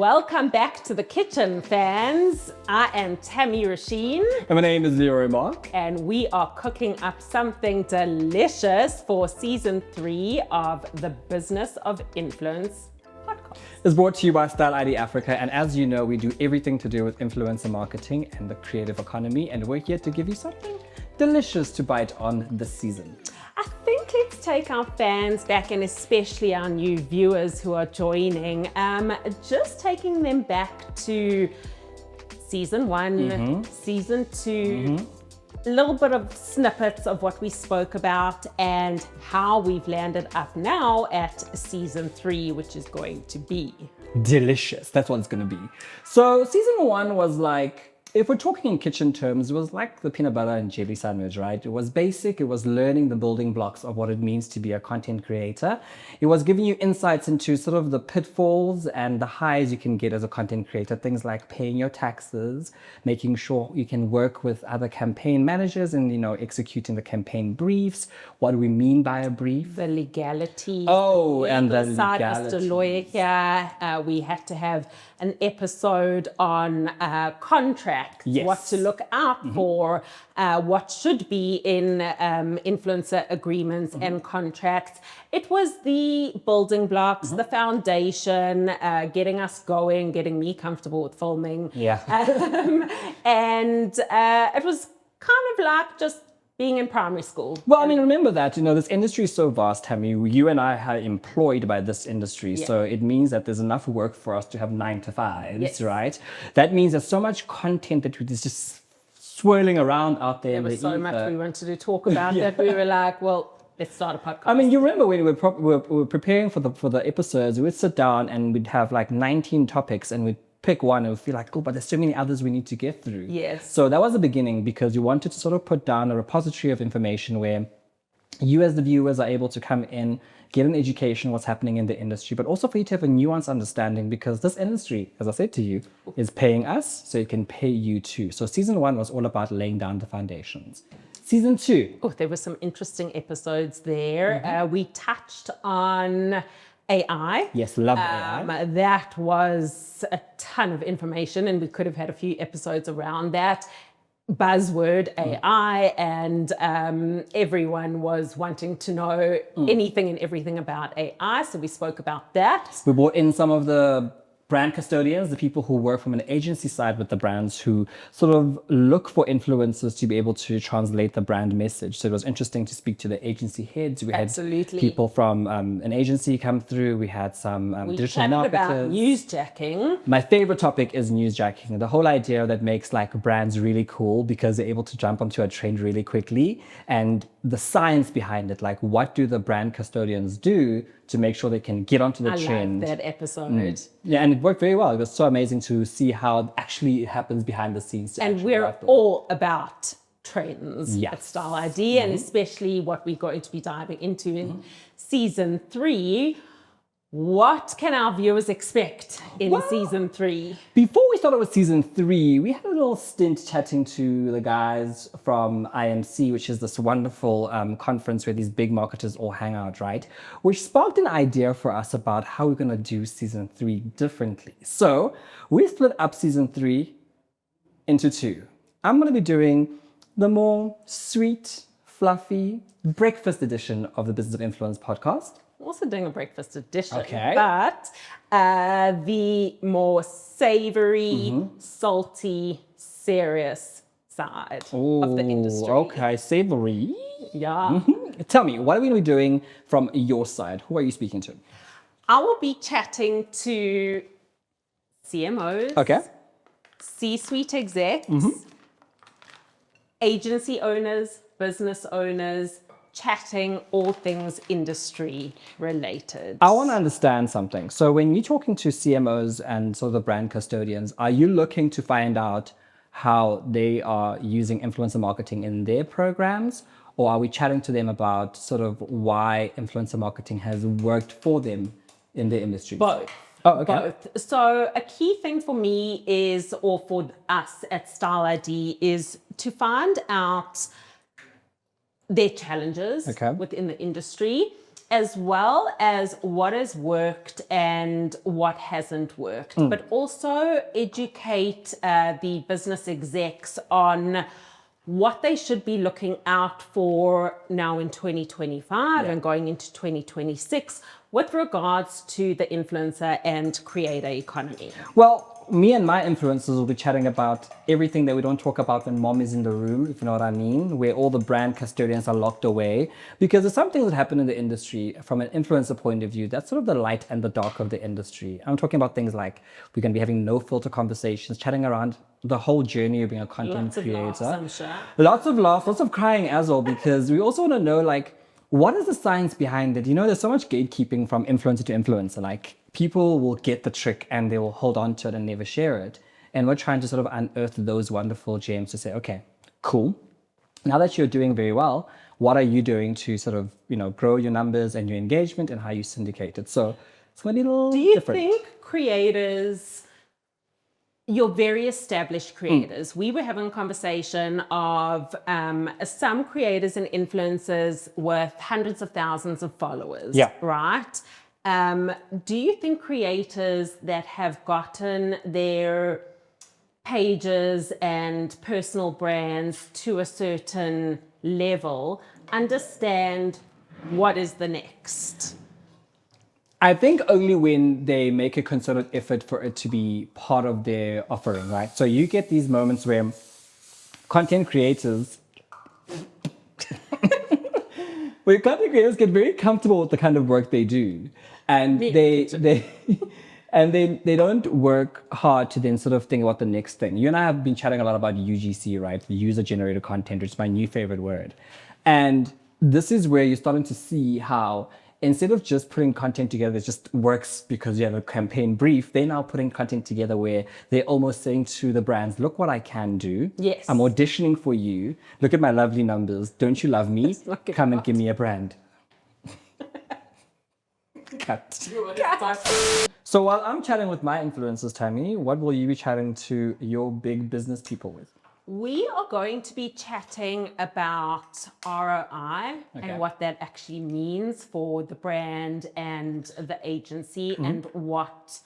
Welcome back to the kitchen, fans. I am Tami Rasheen. And my name is Leroy Mark. And we are cooking up something delicious for season 3 of the Business of Influence podcast. It's brought to you by Style ID Africa. And as you know, we do everything to do with influencer marketing and the creative economy. And we're here to give you something delicious to bite on this season. I think let's take our fans back, and especially our new viewers who are joining, just taking them back to season 1, season 2, a little bit of snippets of what we spoke about and how we've landed up now at season 3, which is going to be delicious. That's what it's going to be. So season 1 was like, if we're talking in kitchen terms, it was like the peanut butter and jelly sandwich, right? It was basic. It was learning the building blocks of what it means to be a content creator. It was giving you insights into sort of the pitfalls and the highs you can get as a content creator. Things like paying your taxes, making sure you can work with other campaign managers and, executing the campaign briefs. What do we mean by a brief? the legality. And the Beside legality. Mr. Lawyer here, we had to have an episode on contracts, Yes. what to look out for, what should be in influencer agreements and contracts. It was the building blocks, the foundation, getting us going, getting me comfortable with filming. Yeah. And it was kind of like just being in primary school. Well, I mean, remember that, this industry is so vast, Tammy. You and I are employed by this industry. Yeah. So it means that there's enough work for us to have 9 to 5s, Yes. right? That means there's so much content that is just swirling around out there. There in was the so much ether. we wanted to talk about Yeah. that we were like, well, let's start a podcast. I mean, you remember when we were preparing for the episodes, we'd sit down and we'd have like 19 topics and we'd pick one and we'd feel like, oh, but there's so many others we need to get through. Yes. So that was the beginning, because you wanted to sort of put down a repository of information where you as the viewers are able to come in, get an education what's happening in the industry, but also for you to have a nuanced understanding, because this industry, as I said to you, is paying us, so it can pay you too. So season 1 was all about laying down the foundations. Season 2. Oh, there were some interesting episodes there. We touched on AI. Yes, love AI. That was a ton of information, and we could have had a few episodes around that. Buzzword AI, and everyone was wanting to know anything and everything about AI, so we spoke about that. We brought in some of the brand custodians, the people who work from an agency side with the brands, who sort of look for influencers to be able to translate the brand message. So it was interesting to speak to the agency heads. We Absolutely. had people from an agency come through. We had some We digital chatted about marketers. newsjacking. My favorite topic is newsjacking. The whole idea that makes like brands really cool because they're able to jump onto a trend really quickly, and the science behind it. Like, what do the brand custodians do to make sure they can get onto the I trend? liked that episode. Yeah, and it worked very well. It was so amazing to see how actually it happens behind the scenes. And we're all about trends Yes. at Style ID, and especially what we're going to be diving into in season 3. What can our viewers expect in season 3? Before we started with season 3, we had a little stint chatting to the guys from IMC, which is this wonderful conference where these big marketers all hang out, right? Which sparked an idea for us about how we're going to do season 3 differently. So we split up season 3 into 2. I'm going to be doing the more sweet, fluffy breakfast edition of the Business of Influence podcast. Also doing a breakfast edition, Okay. but the more savory, salty, serious side of the industry. Okay, savory. Yeah. Tell me, what are we going to be doing from your side? Who are you speaking to? I will be chatting to CMOs, Okay. C-suite execs, agency owners, business owners, chatting all things industry related. I want to understand something. So when you're talking to CMOs and sort of the brand custodians, are you looking to find out how they are using influencer marketing in their programs? Or are we chatting to them about sort of why influencer marketing has worked for them in their industry? Both. Oh, okay. Both. So a key thing for me is, or for us at Style ID, is to find out their challenges Okay. within the industry as well as what has worked and what hasn't worked, but also educate the business execs on what they should be looking out for now in 2025 and going into 2026 with regards to the influencer and creator economy. Well, me and my influencers will be chatting about everything that we don't talk about when mom is in the room, if you know what I mean, where all the brand custodians are locked away. Because there's some things that happen in the industry from an influencer point of view. That's sort of the light and the dark of the industry. I'm talking about things like we're going to be having no filter conversations, chatting around the whole journey of being a content creator. Lots of laughs, I'm sure. Lots of laughs, lots of crying as well, because we also want to know, like, what is the science behind it? You know, there's so much gatekeeping from influencer to influencer. Like, people will get the trick and they will hold on to it and never share it. And we're trying to sort of unearth those wonderful gems to say, okay, cool. Now that you're doing very well, what are you doing to sort of, you know, grow your numbers and your engagement and how you syndicate it? So it's going to be a little different. Do you think creators, your very established creators, we were having a conversation of some creators and influencers with hundreds of thousands of followers, right? Do you think creators that have gotten their pages and personal brands to a certain level understand what is the next? I think only when they make a concerted effort for it to be part of their offering, right? So you get these moments where content creators get very comfortable with the kind of work they do, and they don't work hard to then sort of think about the next thing. You and I have been chatting a lot about UGC, right? The user generated content, which is my new favorite word. And this is where you're starting to see how instead of just putting content together that just works because you have a campaign brief, they're now putting content together where they're almost saying to the brands, look what I can do. Yes. I'm auditioning for you. Look at my lovely numbers. Don't you love me? Come and give me a brand. Cut. So while I'm chatting with my influencers, Tami, what will you be chatting to your big business people with? We are going to be chatting about ROI and what that actually means for the brand and the agency and what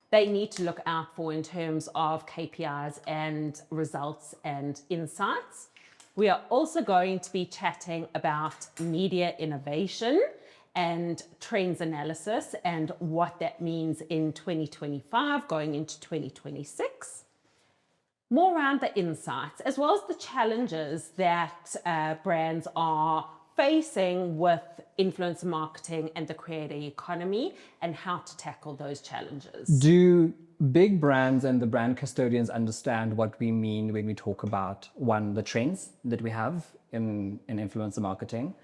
they need to look out for in terms of KPIs and results and insights. We are also going to be chatting about media innovation and trends analysis and what that means in 2025 going into 2026. More around the insights, as well as the challenges that brands are facing with influencer marketing and the creator economy and how to tackle those challenges. Do big brands and the brand custodians understand what we mean when we talk about, one, the trends that we have in influencer marketing?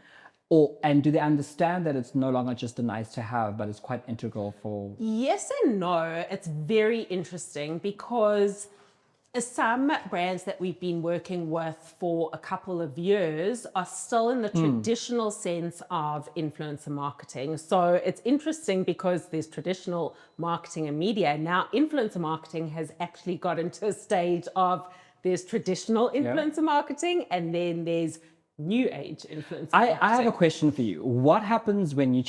And do they understand that it's no longer just a nice to have, but it's quite integral for... Yes and no. It's very interesting because some brands that we've been working with for a couple of years are still in the traditional sense of influencer marketing. So it's interesting because there's traditional marketing and media. Now influencer marketing has actually got into a stage of there's traditional influencer marketing and then there's new age influencer marketing. I have a question for you. What happens when you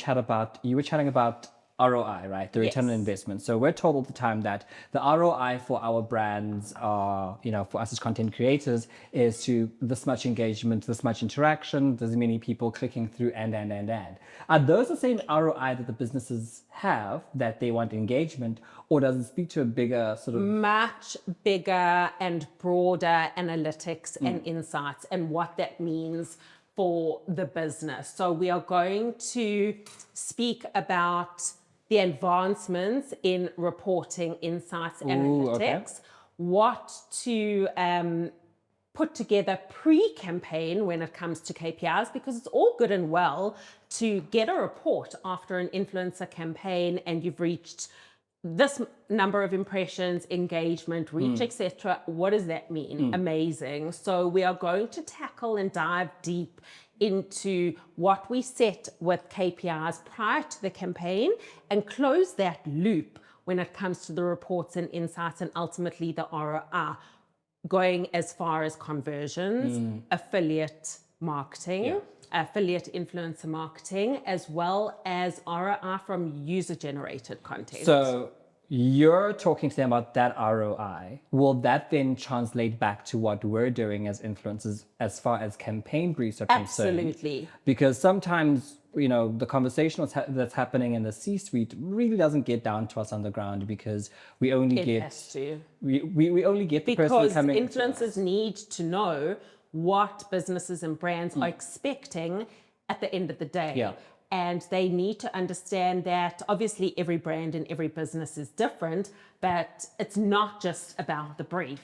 were chatting about ROI, right? The return on investment. So we're told all the time that the ROI for our brands are, you know, for us as content creators is to this much engagement, this much interaction, this many people clicking through and. Are those the same ROI that the businesses have that they want engagement, or does it speak to a bigger sort of... Much bigger and broader analytics and insights and what that means for the business. So we are going to speak about the advancements in reporting insights, analytics, what to put together pre-campaign when it comes to KPIs, because it's all good and well to get a report after an influencer campaign and you've reached this number of impressions, engagement, reach, etc. What does that mean? Amazing. So we are going to tackle and dive deep into what we set with KPIs prior to the campaign and close that loop when it comes to the reports and insights and ultimately the ROI, going as far as conversions, affiliate marketing, affiliate influencer marketing, as well as ROI from user-generated content. So you're talking to them about that ROI. Will that then translate back to what we're doing as influencers as far as campaign briefs are concerned? Absolutely. Because sometimes, the conversation that's happening in the C-suite really doesn't get down to us on the ground because we only It has to. we only get the person Because coming influencers need to know what businesses and brands are expecting at the end of the day. Yeah. And they need to understand that obviously every brand and every business is different, but it's not just about the brief.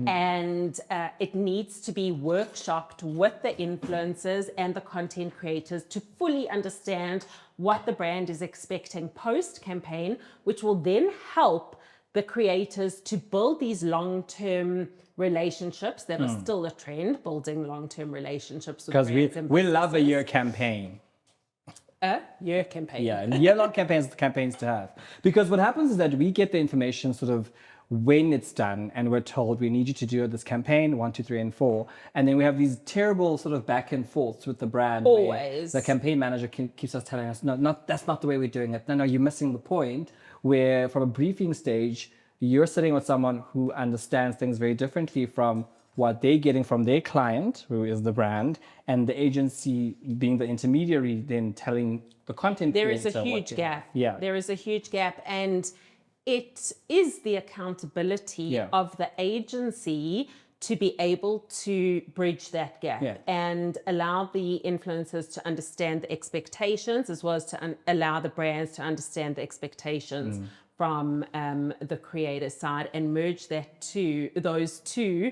And it needs to be workshopped with the influencers and the content creators to fully understand what the brand is expecting post-campaign, which will then help the creators to build these long-term relationships that are still a trend, building long-term relationships with because brands and we love a businesses. year campaign. Year campaign. Yeah, and year-long campaigns to have. Because what happens is that we get the information sort of when it's done, and we're told we need you to do this campaign 1, 2, 3, and 4, and then we have these terrible sort of back and forths with the brand. where Always. the campaign manager keeps us telling us, no, that's not the way we're doing it. No, you're missing the point. Where from a briefing stage, you're sitting with someone who understands things very differently from what they're getting from their client, who is the brand, and the agency being the intermediary, then telling the content There is creator a what huge to- gap. Yeah. There is a huge gap. And it is the accountability of the agency to be able to bridge that gap and allow the influencers to understand the expectations, as well as to allow the brands to understand the expectations from the creator side, and merge those two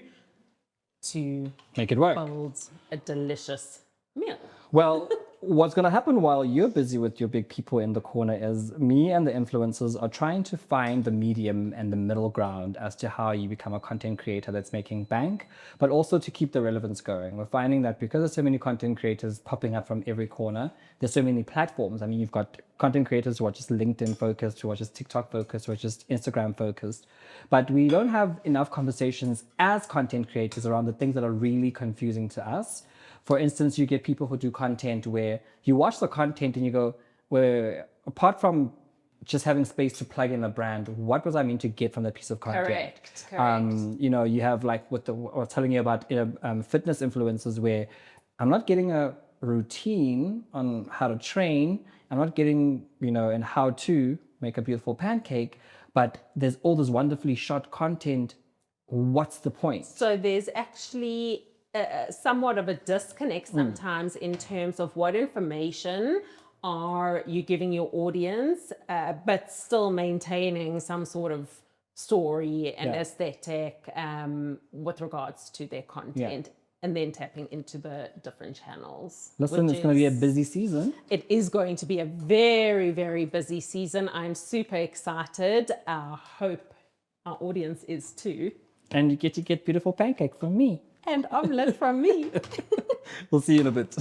to Make it work. build a delicious meal. Well, what's going to happen while you're busy with your big people in the corner is me and the influencers are trying to find the medium and the middle ground as to how you become a content creator that's making bank, but also to keep the relevance going. We're finding that because there's so many content creators popping up from every corner, there's so many platforms. I mean, you've got content creators who are just LinkedIn focused, who are just TikTok focused, who are just Instagram focused. But we don't have enough conversations as content creators around the things that are really confusing to us. For instance, you get people who do content where you watch the content and you go, well, apart from just having space to plug in a brand, what was I meant to get from that piece of content? Correct. You have like what I was telling you about fitness influencers where I'm not getting a routine on how to train. I'm not getting, and how to make a beautiful pancake, but there's all this wonderfully shot content. What's the point? So there's actually somewhat of a disconnect sometimes in terms of what information are you giving your audience, but still maintaining some sort of story and aesthetic with regards to their content, and then tapping into the different channels. Listen, it's going to be a busy season. It is going to be a very, very busy season. I'm super excited. I hope our audience is too. And you get to get beautiful pancake from me. And omelette from me. We'll see you in a bit.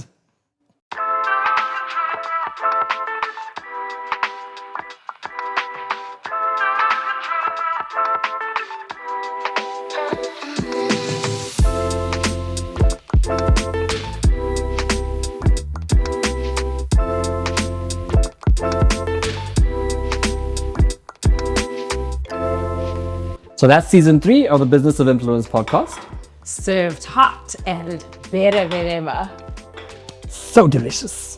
So that's season 3 of the Business of Influence podcast. Served hot and better than ever. So delicious.